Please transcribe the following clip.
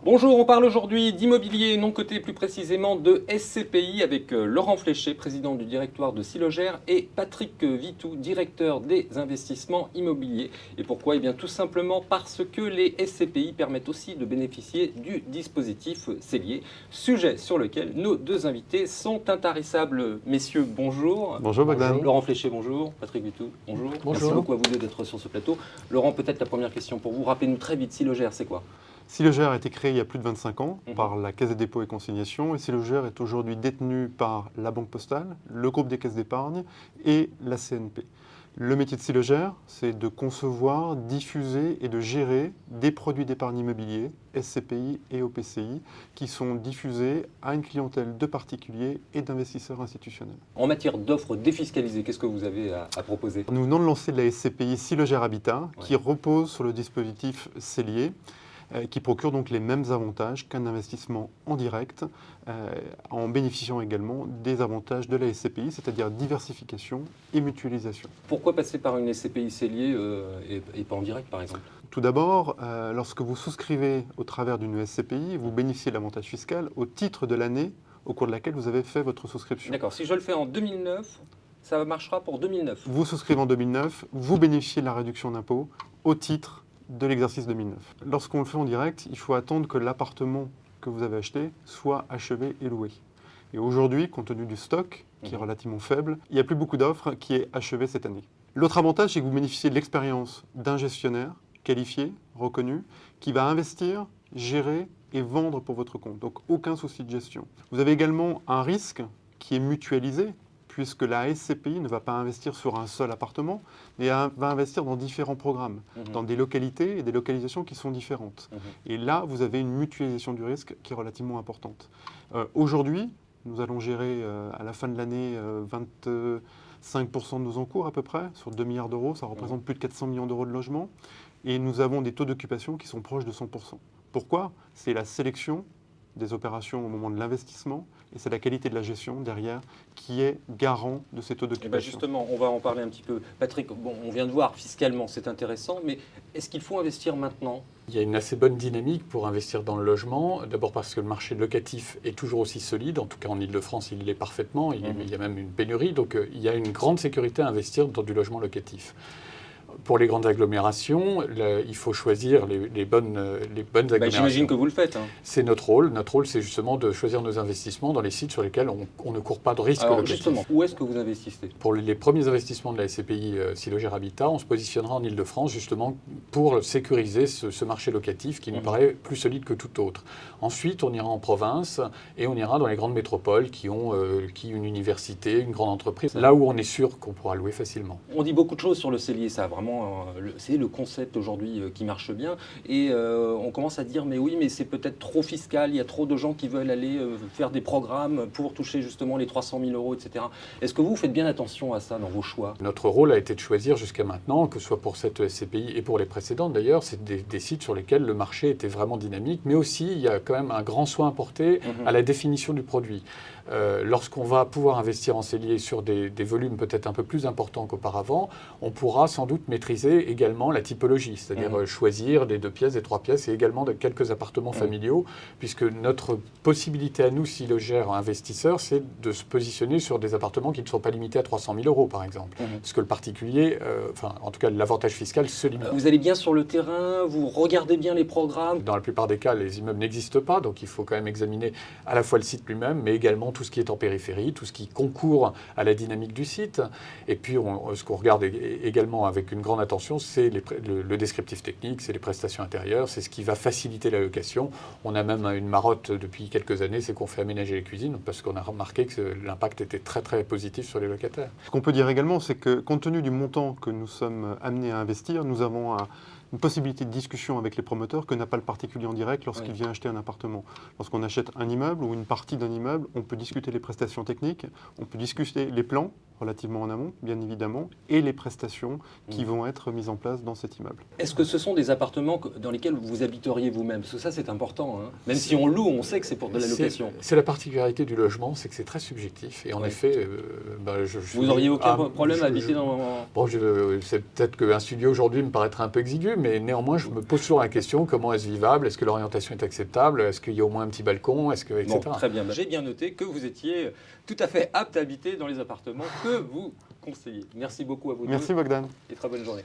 Bonjour, on parle aujourd'hui d'immobilier non coté, plus précisément de SCPI, avec Laurent Fléché, président du directoire de Silogère, et Patrick Vitou, directeur des investissements immobiliers. Et pourquoi ? Eh bien tout simplement parce que les SCPI permettent aussi de bénéficier du dispositif Cellier, sujet sur lequel nos deux invités sont intarissables. Messieurs, bonjour. Bonjour Bogdan. Laurent Fléché, bonjour. Patrick Vitou, bonjour. Merci beaucoup à vous deux d'être sur ce plateau. Laurent, peut-être la première question pour vous. Rappelez-nous très vite, Silogère, c'est quoi ? Silogère a été créé il y a plus de 25 ans par la Caisse des dépôts et consignations, et Silogère est aujourd'hui détenu par la Banque Postale, le groupe des caisses d'épargne et la CNP. Le métier de Silogère, c'est de concevoir, diffuser et de gérer des produits d'épargne immobilier, SCPI et OPCI, qui sont diffusés à une clientèle de particuliers et d'investisseurs institutionnels. En matière d'offres défiscalisées, qu'est-ce que vous avez à proposer ? Nous venons de lancer la SCPI Silogère Habitat, qui repose sur le dispositif Cellier, qui procure donc les mêmes avantages qu'un investissement en direct, en bénéficiant également des avantages de la SCPI, c'est-à-dire diversification et mutualisation. Pourquoi passer par une SCPI Cellier et pas en direct, par exemple ? Tout d'abord, lorsque vous souscrivez au travers d'une SCPI, vous bénéficiez de l'avantage fiscal au titre de l'année au cours de laquelle vous avez fait votre souscription. D'accord, si je le fais en 2009, ça marchera pour 2009 ? Vous souscrivez en 2009, vous bénéficiez de la réduction d'impôt au titre de l'exercice 2009. Lorsqu'on le fait en direct, il faut attendre que l'appartement que vous avez acheté soit achevé et loué. Et aujourd'hui, compte tenu du stock, qui est relativement faible, il n'y a plus beaucoup d'offres qui est achevé cette année. L'autre avantage, c'est que vous bénéficiez de l'expérience d'un gestionnaire qualifié, reconnu, qui va investir, gérer et vendre pour votre compte. Donc aucun souci de gestion. Vous avez également un risque qui est mutualisé, puisque la SCPI ne va pas investir sur un seul appartement, mais va investir dans différents programmes, dans des localités et des localisations qui sont différentes. Et là, vous avez une mutualisation du risque qui est relativement importante. Aujourd'hui, nous allons gérer à la fin de l'année 25% de nos encours à peu près, sur 2 milliards d'euros, ça représente plus de 400 millions d'euros de logements, et nous avons des taux d'occupation qui sont proches de 100%. Pourquoi ? C'est la sélection des opérations au moment de l'investissement, et c'est la qualité de la gestion derrière qui est garant de ces taux d'occupation. Justement, on va en parler un petit peu. Patrick, bon, on vient de voir fiscalement, c'est intéressant, mais est-ce qu'il faut investir maintenant ? Il y a une assez bonne dynamique pour investir dans le logement, d'abord parce que le marché locatif est toujours aussi solide, en tout cas en Ile-de-France il l'est parfaitement, il y a même une pénurie, donc il y a une grande sécurité à investir dans du logement locatif. Pour les grandes agglomérations, il faut choisir les bonnes agglomérations. J'imagine que vous le faites. C'est notre rôle. Notre rôle, c'est justement de choisir nos investissements dans les sites sur lesquels on ne court pas de risque locatif. Justement, où est-ce que vous investissez ? Pour les premiers investissements de la SCPI Silogère Habitat, on se positionnera en Ile-de-France justement pour sécuriser ce marché locatif qui nous paraît plus solide que tout autre. Ensuite, on ira en province et on ira dans les grandes métropoles qui ont une université, une grande entreprise, là où on est sûr qu'on pourra louer facilement. On dit beaucoup de choses sur le Cellier, ça vraiment. C'est le concept aujourd'hui qui marche bien et on commence à dire mais oui, mais c'est peut-être trop fiscal, il y a trop de gens qui veulent aller faire des programmes pour toucher justement les 300 000 euros, etc. Est-ce que vous faites bien attention à ça dans vos choix ? Notre rôle a été de choisir jusqu'à maintenant, que ce soit pour cette SCPI et pour les précédentes d'ailleurs, c'est des sites sur lesquels le marché était vraiment dynamique, mais aussi il y a quand même un grand soin apporté à la définition du produit. Lorsqu'on va pouvoir investir en cellier sur des volumes peut-être un peu plus importants qu'auparavant, on pourra sans doute maîtriser également la typologie, c'est-à-dire choisir des 2 pièces, des 3 pièces et également quelques appartements familiaux, puisque notre possibilité à nous, Silogère investisseurs, c'est de se positionner sur des appartements qui ne sont pas limités à 300 000 euros par exemple, parce que le particulier, en tout cas l'avantage fiscal se limite. Vous allez bien sur le terrain, vous regardez bien les programmes ? Dans la plupart des cas, les immeubles n'existent pas, donc il faut quand même examiner à la fois le site lui-même, mais également tout ce qui est en périphérie, tout ce qui concourt à la dynamique du site. Et puis, ce qu'on regarde également avec une grande attention, c'est le descriptif technique, c'est les prestations intérieures, c'est ce qui va faciliter la location. On a même une marotte depuis quelques années, c'est qu'on fait aménager les cuisines, parce qu'on a remarqué que l'impact était très très positif sur les locataires. Ce qu'on peut dire également, c'est que compte tenu du montant que nous sommes amenés à investir, nous avons une possibilité de discussion avec les promoteurs que n'a pas le particulier en direct lorsqu'il vient acheter un appartement. Lorsqu'on achète un immeuble ou une partie d'un immeuble, on peut discuter les prestations techniques, on peut discuter les plans relativement en amont, bien évidemment, et les prestations qui vont être mises en place dans cet immeuble. Est-ce que ce sont des appartements dans lesquels vous habiteriez vous-même? Parce que ça, c'est important. Hein. Même si on loue, on sait que c'est pour de la location. C'est la particularité du logement, c'est que c'est très subjectif. Et en effet, vous n'auriez aucun problème à habiter dans... Bon, c'est peut-être qu'un studio aujourd'hui me paraîtrait un peu exigu, mais néanmoins, je me pose toujours la question, comment est-ce vivable? Est-ce que l'orientation est acceptable? Est-ce qu'il y a au moins un petit balcon? Etc. Bon, très bien. J'ai bien noté que vous étiez tout à fait apte à habiter dans les appartements que vous conseillez. Merci beaucoup à vous deux. Merci Bogdan. Et très bonne journée.